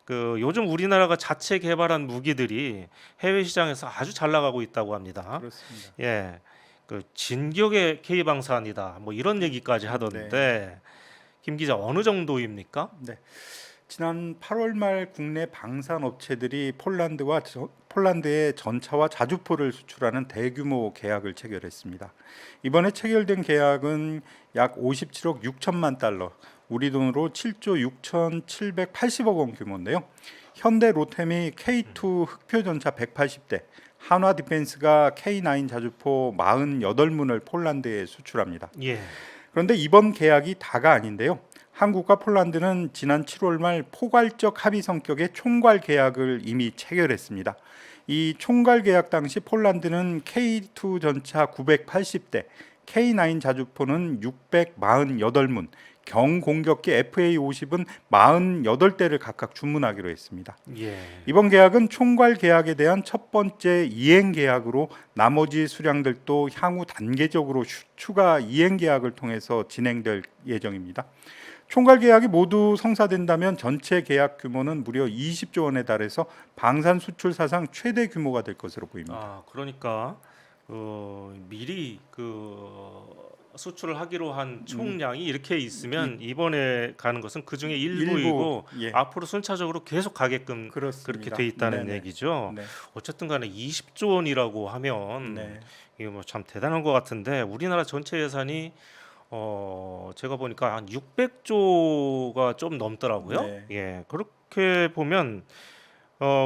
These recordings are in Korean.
그 요즘 우리나라가 자체 개발한 무기들이 해외 시장에서 아주 잘 나가고 있다고 합니다. 그렇습니다. 예, 그 진격의 K방산이다. 뭐 이런 얘기까지 네. 하던데 김 기자 어느 정도입니까? 네. 지난 8월 말 국내 방산 업체들이 폴란드에 전차와 자주포를 수출하는 대규모 계약을 체결했습니다. 이번에 체결된 계약은 약 57억 6천만 달러, 우리 돈으로 7조 6,780억 원 규모인데요. 현대 로템이 K2 흑표 전차 180대, 한화 디펜스가 K9 자주포 48문을 폴란드에 수출합니다. 예. 그런데 이번 계약이 다가 아닌데요. 한국과 폴란드는 지난 7월 말 포괄적 합의 성격의 총괄 계약을 이미 체결했습니다. 이 총괄 계약 당시 폴란드는 K2 전차 980대, K9 자주포는 648문, 경공격기 FA50은 48대를 각각 주문하기로 했습니다. 예. 이번 계약은 총괄 계약에 대한 첫 번째 이행 계약으로 나머지 수량들도 향후 단계적으로 추가 이행 계약을 통해서 진행될 예정입니다. 총괄 계약이 모두 성사된다면 전체 계약 규모는 무려 20조 원에 달해서 방산 수출 사상 최대 규모가 될 것으로 보입니다. 아, 그러니까 미리 수출을 하기로 한 총량이 이렇게 있으면 이번에 가는 것은 그 중에 일부이고 예, 앞으로 순차적으로 계속 가게끔 그렇게 그렇습니다. 돼 있다는 네네. 얘기죠. 네, 어쨌든 간에 20조 원이라고 하면 네, 이게 뭐 참 대단한 것 같은데 우리나라 전체 예산이 제가 보니까 한 600조가 좀 넘더라고요. 네. 예, 그렇게 보면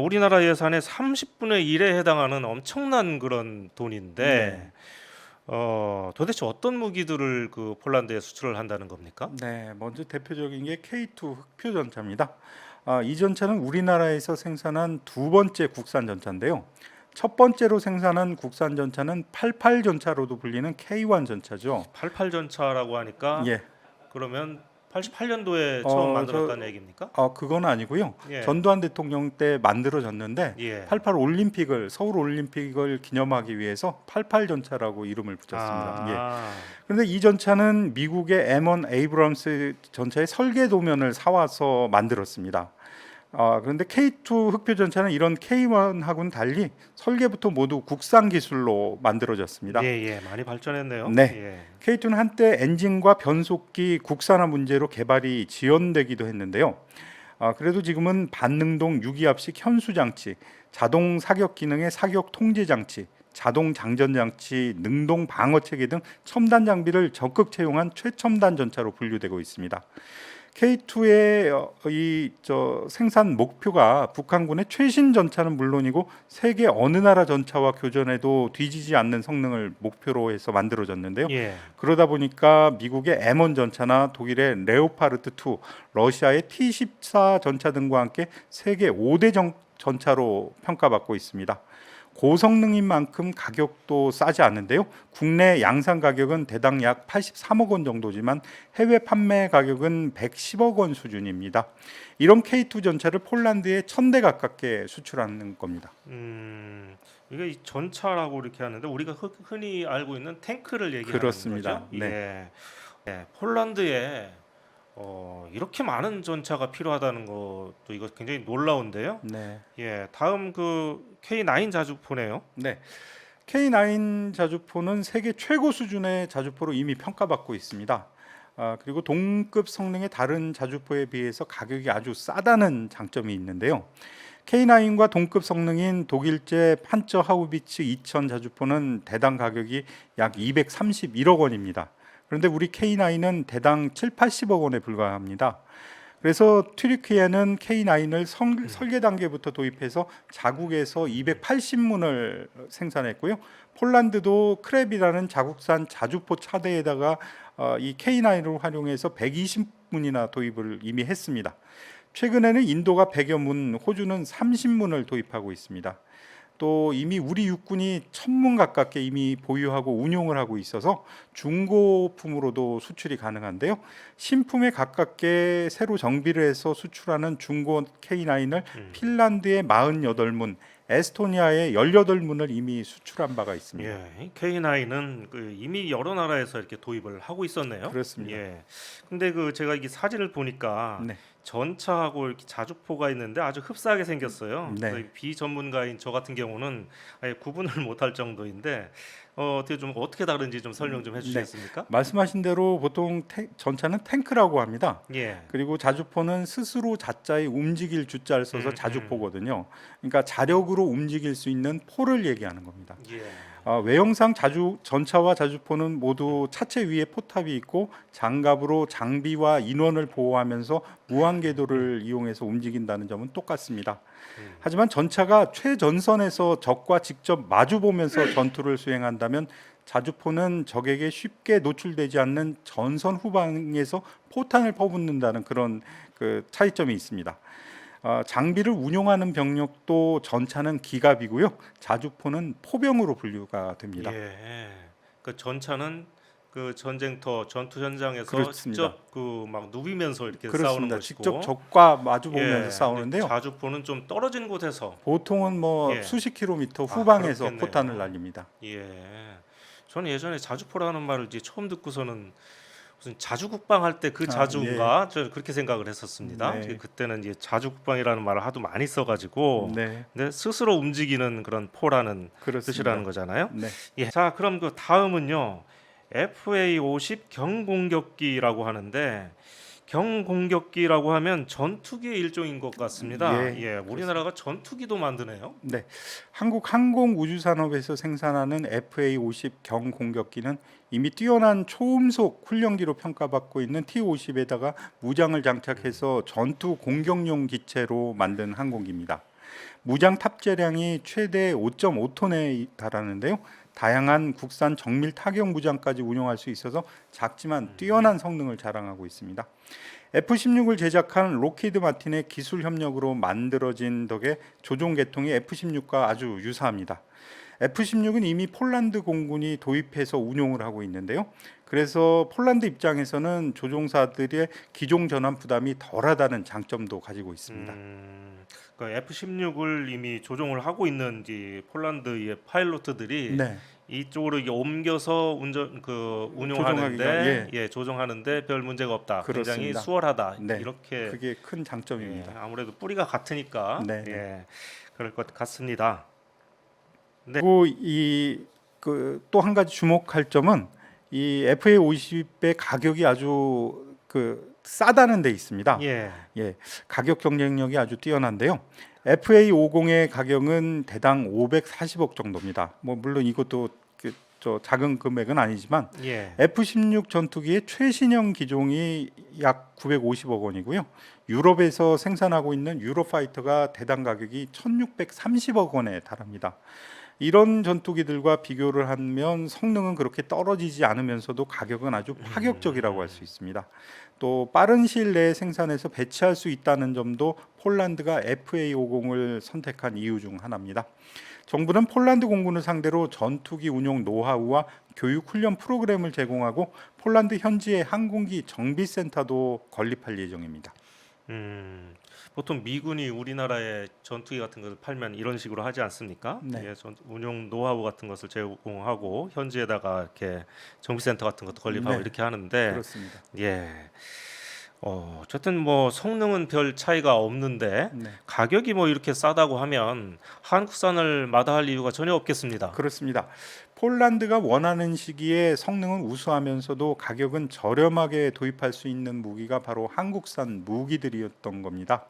우리나라 예산의 30분의 1에 해당하는 엄청난 그런 돈인데 네. 도대체 어떤 무기들을 그 폴란드에 수출을 한다는 겁니까? 네, 먼저 대표적인 게 K2 흑표 전차입니다. 이 전차는 우리나라에서 생산한 두 번째 국산 전차인데요. 첫 번째로 생산한 국산 전차는 88 전차로도 불리는 K1 전차죠. 88 전차라고 하니까 예, 그러면 88년도에 처음 만들었다는 얘기입니까? 그건 아니고요. 예. 전두환 대통령 때 만들어졌는데 예. 88 올림픽을 서울 올림픽을 기념하기 위해서 88 전차라고 이름을 붙였습니다. 예. 아. 그런데 이 전차는 미국의 M1 에이브럼스 전차의 설계 도면을 사와서 만들었습니다. 그런데 K2 흑표 전차는 이런 K1하고는 달리 설계부터 모두 국산 기술로 만들어졌습니다. 예, 예. 많이 발전했네요. 네. 예. K2는 한때 엔진과 변속기 국산화 문제로 개발이 지연되기도 했는데요. 그래도 지금은 반능동 유기압식 현수 장치, 자동 사격 기능의 사격 통제 장치, 자동 장전 장치, 능동 방어 체계 등 첨단 장비를 적극 채용한 최첨단 전차로 분류되고 있습니다. K2의 생산 목표가 북한군의 최신 전차는 물론이고 세계 어느 나라 전차와 교전해도 뒤지지 않는 성능을 목표로 해서 만들어졌는데요. 예. 그러다 보니까 미국의 M1 전차나 독일의 레오파르트 2, 러시아의 T14 전차 등과 함께 세계 5대 전차로 평가받고 있습니다. 고성능인 만큼 가격도 싸지 않은데요. 국내 양산 가격은 대당 약 83억 원 정도지만 해외 판매 가격은 110억 원 수준입니다. 이런 K2 전차를 폴란드에 1,000대 가깝게 수출하는 겁니다. 이게 이 전차라고 이렇게 하는데 우리가 흔히 알고 있는 탱크를 얘기하는 그렇습니다. 거죠. 네. 예. 예. 폴란드에 이렇게 많은 전차가 필요하다는 것도 이거 굉장히 놀라운데요. 네. 예. 다음 그 K9 자주포네요. 네. K9 자주포는 세계 최고 수준의 자주포로 이미 평가받고 있습니다. 그리고 동급 성능의 다른 자주포에 비해서 가격이 아주 싸다는 장점이 있는데요. K9과 동급 성능인 독일제 판처 하우비츠 2000 자주포는 대당 가격이 약 231억 원입니다. 그런데 우리 K9은 대당 7, 80억 원에 불과합니다. 그래서 튀르키예는 K9을 설계 단계부터 도입해서 자국에서 280문을 생산했고요. 폴란드도 크랩이라는 자국산 자주포 차대에다가 이 K9을 활용해서 120문이나 도입을 이미 했습니다. 최근에는 인도가 100여 문, 호주는 30문을 도입하고 있습니다. 또 이미 우리 육군이 1,000문 가깝게 이미 보유하고 운용을 하고 있어서 중고품으로도 수출이 가능한데요. 신품에 가깝게 새로 정비를 해서 수출하는 중고 K9을 핀란드에 48문, 에스토니아에 18문을 이미 수출한 바가 있습니다. 예, K9은 이미 여러 나라에서 이렇게 도입을 하고 있었네요. 그렇습니다. 예. 근데 제가 이 사진을 보니까 네. 전차하고 이렇게 자주포가 있는데 아주 흡사하게 생겼어요. 네. 그래서 비전문가인 저 같은 경우는 아예 구분을 못할 정도인데 어떻게 좀 어떻게 다른지 좀 설명 좀 네. 해주시겠습니까? 말씀하신 대로 보통 전차는 탱크라고 합니다. 예. 그리고 자주포는 스스로 자자에 움직일 주자를 써서 음. 자주포거든요. 그러니까 자력으로 움직일 수 있는 포를 얘기하는 겁니다. 예. 외형상 전차와 자주포는 모두 차체 위에 포탑이 있고 장갑으로 장비와 인원을 보호하면서 무한궤도를 이용해서 움직인다는 점은 똑같습니다. 하지만 전차가 최전선에서 적과 직접 마주보면서 전투를 수행한다면 자주포는 적에게 쉽게 노출되지 않는 전선 후방에서 포탄을 퍼붓는다는 그런 그 차이점이 있습니다. 장비를 운용하는 병력도 전차는 기갑이고요. 자주포는 포병으로 분류가 됩니다. 예. 그 전차는 그 전쟁터 전투 현장에서 그렇습니다. 직접 그 막 누비면서 이렇게 싸우는 그렇습니다. 것이고 직접 적과 마주 보면서 예. 근데 싸우는데요. 자주포는 좀 떨어진 곳에서 보통은 뭐 예. 수십 킬로미터 후방에서 그렇겠네요. 포탄을 날립니다. 예. 저는 예전에 자주포라는 말을 이제 처음 듣고서는 무슨 자주국방 할 때 그 자주인가 저 그렇게 생각을 했었습니다. 네. 그때는 이제 자주국방이라는 말을 하도 많이 써가지고 네, 근데 스스로 움직이는 그런 포라는 그렇습니다. 뜻이라는 거잖아요. 네, 예. 자, 그럼 그 다음은요. FA-50 경공격기라고 하는데 경공격기라고 하면 전투기의 일종인 것 같습니다. 예, 예, 우리나라가 전투기도 만드네요. 네. 한국 항공우주산업에서 생산하는 FA-50 경공격기는 이미 뛰어난 초음속 훈련기로 평가받고 있는 T-50에다가 무장을 장착해서 전투 공격용 기체로 만든 항공기입니다. 무장 탑재량이 최대 5.5톤에 달하는데요. 다양한 국산 정밀 타격 무장까지 운용할 수 있어서 작지만 뛰어난 성능을 자랑하고 있습니다. F-16을 제작한 로키드 마틴의 기술 협력으로 만들어진 덕에 조종 계통이 F-16과 아주 유사합니다. F-16은 이미 폴란드 공군이 도입해서 운용을 하고 있는데요. 그래서 폴란드 입장에서는 조종사들의 기종 전환 부담이 덜하다는 장점도 가지고 있습니다. 그러니까 F-16을 이미 조종을 하고 있는 이 폴란드의 파일로트들이 네, 이쪽으로 이게 옮겨서 운용하는데 조종하기가, 예, 조종하는데 별 문제가 없다. 굉장히 그렇습니다. 수월하다. 네, 이렇게 그게 큰 장점입니다. 예, 아무래도 뿌리가 같으니까 네, 예, 그럴 것 같습니다. 네. 그리고 또 한 가지 주목할 점은 이 FA-50의 가격이 아주 싸다는 데 있습니다. 예. 가격 경쟁력이 아주 뛰어난데요. FA-50의 가격은 대당 540억 정도입니다. 뭐 물론 이것도 저 작은 금액은 아니지만 예. F-16 전투기의 최신형 기종이 약 950억 원이고요. 유럽에서 생산하고 있는 유로파이터가 대당 가격이 1,630억 원에 달합니다. 이런 전투기들과 비교를 하면 성능은 그렇게 떨어지지 않으면서도 가격은 아주 파격적이라고 할 수 있습니다. 또 빠른 시일 내에 생산해서 배치할 수 있다는 점도 폴란드가 FA-50을 선택한 이유 중 하나입니다. 정부는 폴란드 공군을 상대로 전투기 운용 노하우와 교육 훈련 프로그램을 제공하고 폴란드 현지의 항공기 정비센터도 건립할 예정입니다. 보통 미군이 우리나라에 전투기 같은 것을 팔면 이런 식으로 하지 않습니까? 네. 예, 운용 노하우 같은 것을 제공하고 현지에다가 이렇게 정비센터 같은 것도 건립하고 네. 이렇게 하는데 그렇습니다. 예. 어쨌든 뭐 성능은 별 차이가 없는데 네. 가격이 뭐 이렇게 싸다고 하면 한국산을 마다할 이유가 전혀 없겠습니다. 그렇습니다. 폴란드가 원하는 시기에 성능은 우수하면서도 가격은 저렴하게 도입할 수 있는 무기가 바로 한국산 무기들이었던 겁니다.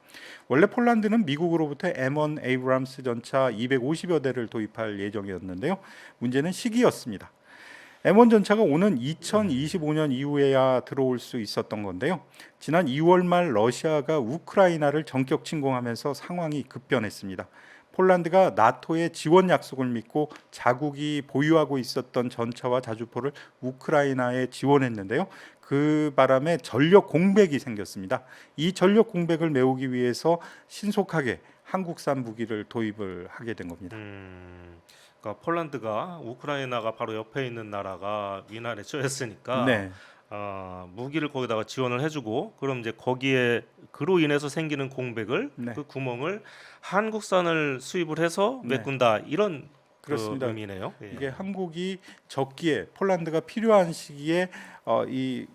원래 폴란드는 미국으로부터 M1 에이브람스 전차 250여 대를 도입할 예정이었는데요. 문제는 시기였습니다. M1 전차가 오는 2025년 이후에야 들어올 수 있었던 건데요. 지난 2월 말 러시아가 우크라이나를 전격 침공하면서 상황이 급변했습니다. 폴란드가 나토의 지원 약속을 믿고 자국이 보유하고 있었던 전차와 자주포를 우크라이나에 지원했는데요. 그 바람에 전력 공백이 생겼습니다. 이 전력 공백을 메우기 위해서 신속하게 한국산 무기를 도입을 하게 된 겁니다. 그러니까 폴란드가 우크라이나가 바로 옆에 있는 나라가 위난에 처했으니까 네, 무기를 거기다가 지원을 해주고 그럼 이제 거기에 그로 인해서 생기는 공백을 네. 그 구멍을 한국산을 수입을 해서 네. 메꾼다 이런 그렇습니다. 의미네요. 예. 이게 한국이 적기에 폴란드가 필요한 시기에 이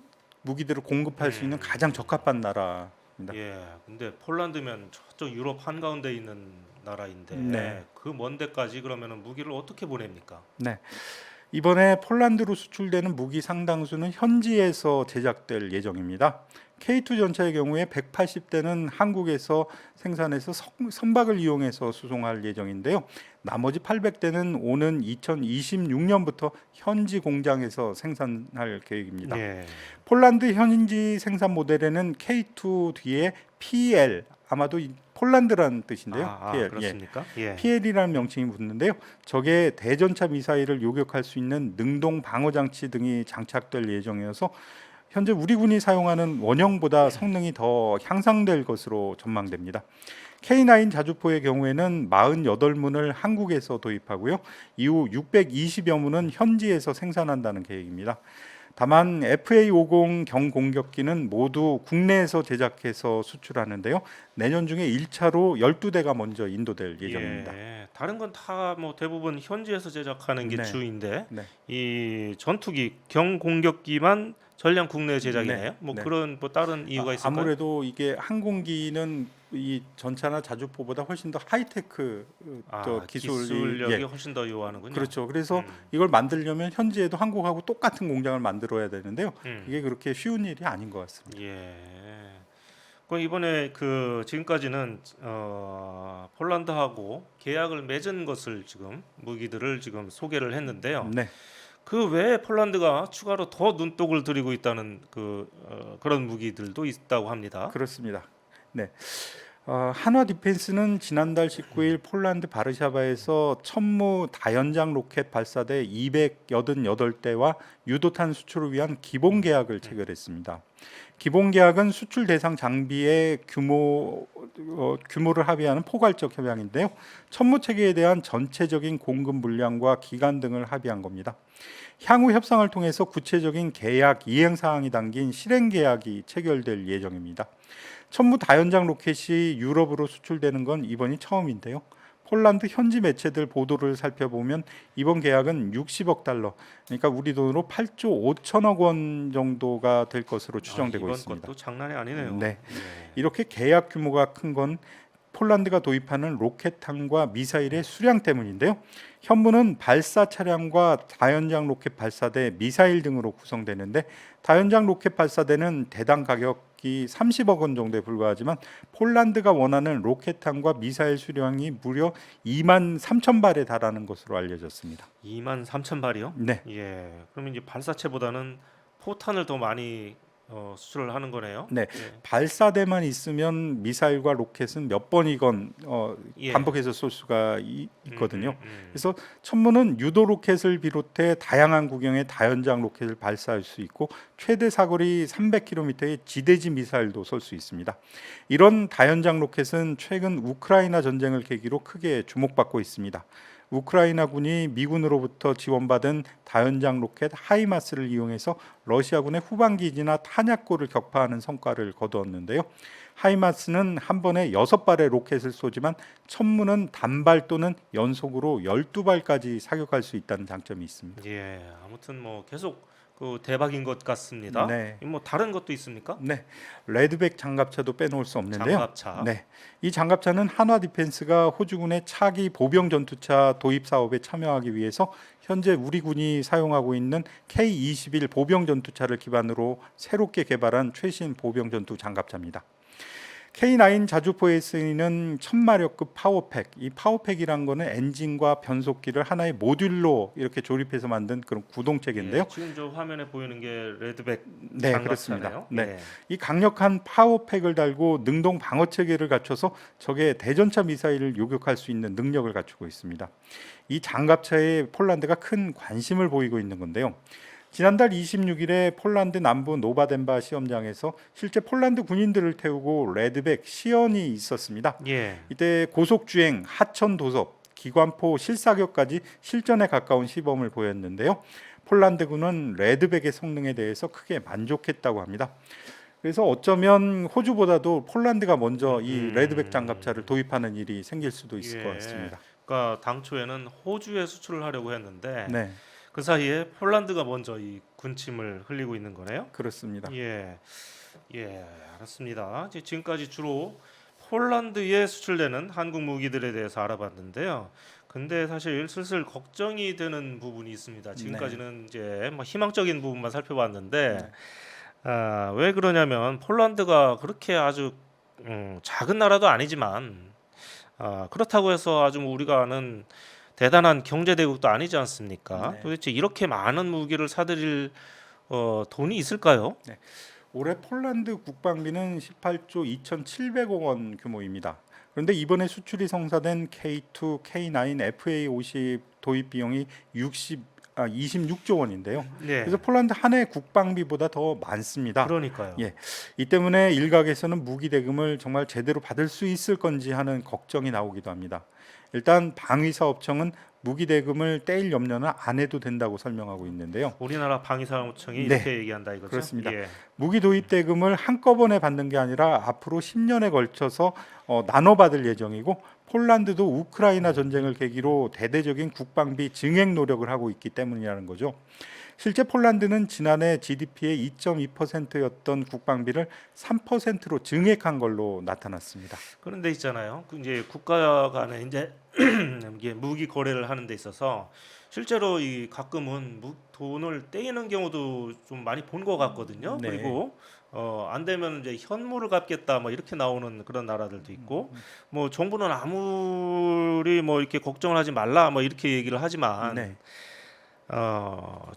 무기들을 공급할 수 있는 가장 적합한 나라입니다. 있습니다. 예. 근데 폴란드면 저쪽 유럽 한가운데 있는 나라인데 네. 그 먼 데까지 그러면은 무기를 어떻게 보냅니까? 네. 이번에 폴란드로 수출되는 무기 상당수는 현지에서 제작될 예정입니다. K2 전차의 경우에 180대는 한국에서 생산해서 선박을 이용해서 수송할 예정인데요. 나머지 800대는 오는 2026년부터 현지 공장에서 생산할 계획입니다. 예. 폴란드 현지 생산 모델에는 K2 뒤에 PL, 아마도 폴란드라는 뜻인데요. PL, 예. 그렇습니까? 예. PL이라는 명칭이 붙는데요. 적의 대전차 미사일을 요격할 수 있는 능동 방어 장치 등이 장착될 예정이어서 현재 우리 군이 사용하는 원형보다 성능이 더 향상될 것으로 전망됩니다. K9 자주포의 경우에는 48문을 한국에서 도입하고요. 이후 620여 문은 현지에서 생산한다는 계획입니다. 다만 FA50 경공격기는 모두 국내에서 제작해서 수출하는데요. 내년 중에 1차로 12대가 먼저 인도될 예정입니다. 예. 다른 건 다 뭐 대부분 현지에서 제작하는 게 네. 주인데 네. 이 전투기 경공격기만 전량 국내 제작이네요. 네. 뭐 네. 그런 뭐 다른 이유가 있을까요? 아무래도 이게 항공기는 이 전차나 자주포보다 훨씬 더 하이테크 기술력이 예, 훨씬 더 요하는군요. 그렇죠. 그래서 이걸 만들려면 현지에도 한국하고 똑같은 공장을 만들어야 되는데요. 음. 이게 그렇게 쉬운 일이 아닌 것 같습니다. 예. 그럼 이번에 그 지금까지는 폴란드하고 계약을 맺은 것을 지금 무기들을 지금 소개를 했는데요. 네. 그 외에 폴란드가 추가로 더 눈독을 들이고 있다는 그런 무기들도 있다고 합니다. 그렇습니다. 네. 한화 디펜스는 지난달 19일 폴란드 바르샤바에서 천무 다연장 로켓 발사대 288대와 유도탄 수출을 위한 기본 계약을 체결했습니다. 기본 계약은 수출 대상 장비의 규모를 합의하는 포괄적 협약인데요. 천무 체계에 대한 전체적인 공급 물량과 기간 등을 합의한 겁니다. 향후 협상을 통해서 구체적인 계약 이행 사항이 담긴 실행 계약이 체결될 예정입니다. 천무 다연장 로켓이 유럽으로 수출되는 건 이번이 처음인데요. 폴란드 현지 매체들 보도를 살펴보면 이번 계약은 60억 달러, 그러니까 우리 돈으로 8조 5천억 원 정도가 될 것으로 추정되고 이번 있습니다. 것도 장난이 아니네요. 네. 예. 이렇게 계약 규모가 큰 건 폴란드가 도입하는 로켓탄과 미사일의 수량 때문인데요. 현무는 발사 차량과 다연장 로켓 발사대, 미사일 등으로 구성되는데 다연장 로켓 발사대는 대당 가격이 30억 원 정도에 불과하지만 폴란드가 원하는 로켓탄과 미사일 수량이 무려 2만 3천 발에 달하는 것으로 알려졌습니다. 2만 3천 발이요? 네. 예. 그러면 이제 발사체보다는 포탄을 더 많이 수출을 하는 거네요. 네. 예. 발사대만 있으면 미사일과 로켓은 몇 번이건 예. 반복해서 쏠 수가 있거든요. 음. 그래서 천무는 유도 로켓을 비롯해 다양한 구경의 다연장 로켓을 발사할 수 있고 최대 사거리 300km의 지대지 미사일도 쏠 수 있습니다. 이런 다연장 로켓은 최근 우크라이나 전쟁을 계기로 크게 주목받고 있습니다. 우크라이나군이 미군으로부터 지원받은 다연장 로켓 하이마스를 이용해서 러시아군의 후방 기지나 탄약고를 격파하는 성과를 거두었는데요. 하이마스는 한 번에 6발의 로켓을 쏘지만 천무는 단발 또는 연속으로 12발까지 사격할 수 있다는 장점이 있습니다. 예. 아무튼 뭐 계속 그 대박인 것 같습니다. 네. 뭐 다른 것도 있습니까? 네, 레드백 장갑차도 빼놓을 수 없는데요. 장갑차. 네, 이 장갑차는 한화 디펜스가 호주군의 차기 보병 전투차 도입 사업에 참여하기 위해서 현재 우리 군이 사용하고 있는 K-21 보병 전투차를 기반으로 새롭게 개발한 최신 보병 전투 장갑차입니다. K9 자주포에 쓰이는 1000마력급 파워팩, 이 파워팩이란 거는 엔진과 변속기를 하나의 모듈로 이렇게 조립해서 만든 그런 구동체계인데요. 예, 지금 저 화면에 보이는 게 레드백 네, 장갑차네요. 그렇습니다. 네. 예. 이 강력한 파워팩을 달고 능동 방어 체계를 갖춰서 적의 대전차 미사일을 요격할 수 있는 능력을 갖추고 있습니다. 이 장갑차에 폴란드가 큰 관심을 보이고 있는 건데요. 지난달 26일에 폴란드 남부 노바덴바 시험장에서 실제 폴란드 군인들을 태우고 레드백 시연이 있었습니다. 예. 이때 고속주행, 하천 도섭, 기관포 실사격까지 실전에 가까운 시범을 보였는데요. 폴란드군은 레드백의 성능에 대해서 크게 만족했다고 합니다. 그래서 어쩌면 호주보다도 폴란드가 먼저 이 레드백 장갑차를 도입하는 일이 생길 수도 있을 것 같습니다. 그러니까 당초에는 호주에 수출을 하려고 했는데 네, 그 사이에 폴란드가 먼저 이 군침을 흘리고 있는 거네요. 그렇습니다. 예, 알았습니다. 지금까지 주로 폴란드에 수출되는 한국 무기들에 대해서 알아봤는데요. 근데 사실 슬슬 걱정이 되는 부분이 있습니다. 지금까지는 이제 뭐 희망적인 부분만 살펴봤는데 왜 그러냐면 폴란드가 그렇게 아주 작은 나라도 아니지만 그렇다고 해서 아주 우리가 아는 대단한 경제 대국도 아니지 않습니까? 네. 도대체 이렇게 많은 무기를 사들일 돈이 있을까요? 올해 폴란드 국방비는 18조 2,700억 원 규모입니다. 그런데 이번에 수출이 성사된 K2, K9, FA50 도입 비용이 26조 원인데요. 네. 그래서 폴란드 한 해 국방비보다 더 많습니다. 그러니까요. 예, 이 때문에 일각에서는 무기 대금을 정말 제대로 받을 수 있을 건지 하는 걱정이 나오기도 합니다. 일단 방위사업청은 무기 대금을 떼일 염려는 안 해도 된다고 설명하고 있는데요. 우리나라 방위사업청이 네. 이렇게 얘기한다 이거죠? 그렇습니다. 예. 무기 도입 대금을 한꺼번에 받는 게 아니라 앞으로 10년에 걸쳐서 나눠 받을 예정이고 폴란드도 우크라이나 전쟁을 계기로 대대적인 국방비 증액 노력을 하고 있기 때문이라는 거죠. 실제 폴란드는 지난해 GDP의 2.2%였던 국방비를 3%로 증액한 걸로 나타났습니다. 그런데 있잖아요. 그 이제 국가 간에 이제 이게 무기 거래를 하는 데 있어서 실제로 이 가끔은 돈을 떼이는 경우도 좀 많이 본 것 같거든요. 네. 그리고 안 되면 이제 현물을 갚겠다 뭐 이렇게 나오는 그런 나라들도 있고 뭐 정부는 아무리 뭐 이렇게 걱정을 하지 말라 뭐 이렇게 얘기를 하지만 네.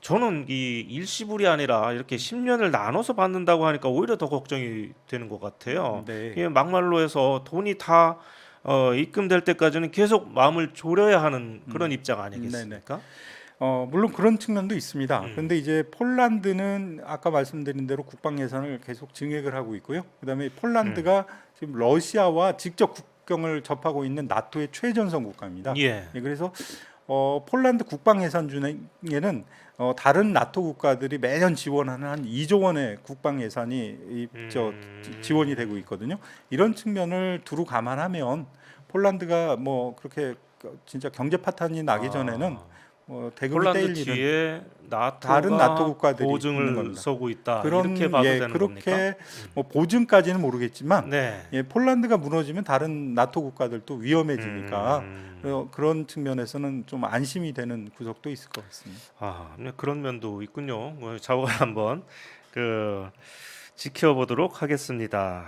저는 이 일시불이 아니라 이렇게 10년을 나눠서 받는다고 하니까 오히려 더 걱정이 되는 것 같아요. 네. 이게 막말로 해서 돈이 다 입금될 때까지는 계속 마음을 졸여야 하는 그런 입장 아니겠습니까? 물론 그런 측면도 있습니다. 음. 그런데 이제 폴란드는 아까 말씀드린 대로 국방 예산을 계속 증액을 하고 있고요. 그다음에 폴란드가 지금 러시아와 직접 국경을 접하고 있는 나토의 최전선 국가입니다. 예. 예, 그래서 폴란드 국방 예산 중에는 다른 나토 국가들이 매년 지원하는 한 2조 원의 국방 예산이 지원이 되고 있거든요. 이런 측면을 두루 감안하면 폴란드가 뭐 그렇게 진짜 경제 파탄이 나기 전에는 대금을 폴란드 떼일 일은 뒤에 다른 나토 국가들이 있는 보증을 겁니다. 서고 있다. 그런 이렇게 봐도 되는 그렇게 겁니까? 뭐 보증까지는 모르겠지만 네. 폴란드가 무너지면 다른 나토 국가들도 위험해지니까 음. 그런 측면에서는 좀 안심이 되는 구석도 있을 것 같습니다. 네, 그런 면도 있군요. 좌우간 한번 지켜보도록 하겠습니다.